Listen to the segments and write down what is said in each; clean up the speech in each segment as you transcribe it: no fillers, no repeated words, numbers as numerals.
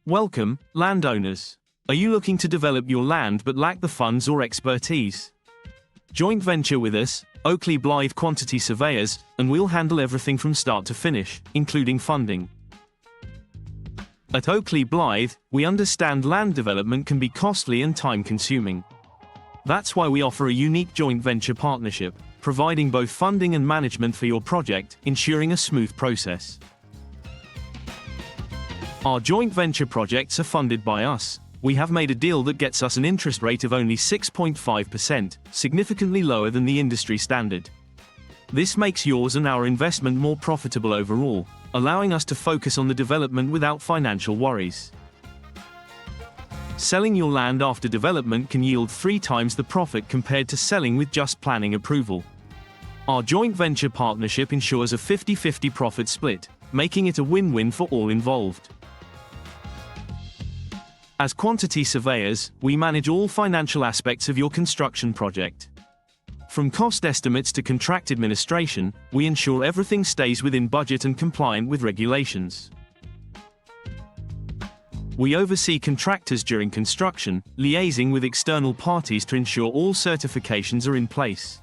Welcome, landowners. Are you looking to develop your land but lack the funds or expertise? Joint venture with us, Oakley Blythe Quantity Surveyors, and we'll handle everything from start to finish, including funding. At Oakley Blythe, we understand land development can be costly and time-consuming. That's why we offer a unique joint venture partnership, providing both funding and management for your project, ensuring a smooth process. Our joint venture projects are funded by us. We have made a deal that gets us an interest rate of only 6.5%, significantly lower than the industry standard. This makes yours and our investment more profitable overall, allowing us to focus on the development without financial worries. Selling your land after development can yield 3 times the profit compared to selling with just planning approval. Our joint venture partnership ensures a 50-50 profit split, making it a win-win for all involved. As Quantity Surveyors, we manage all financial aspects of your construction project. From cost estimates to contract administration, we ensure everything stays within budget and compliant with regulations. We oversee contractors during construction, liaising with external parties to ensure all certifications are in place.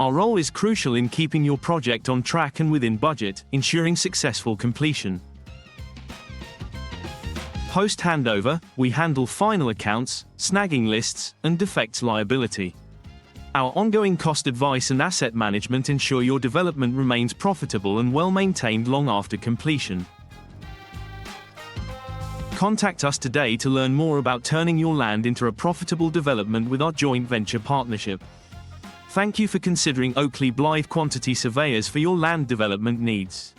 Our role is crucial in keeping your project on track and within budget, ensuring successful completion. Post-handover, we handle final accounts, snagging lists, and defects liability. Our ongoing cost advice and asset management ensure your development remains profitable and well-maintained long after completion. Contact us today to learn more about turning your land into a profitable development with our joint venture partnership. Thank you for considering Oakley Blythe Quantity Surveyors for your land development needs.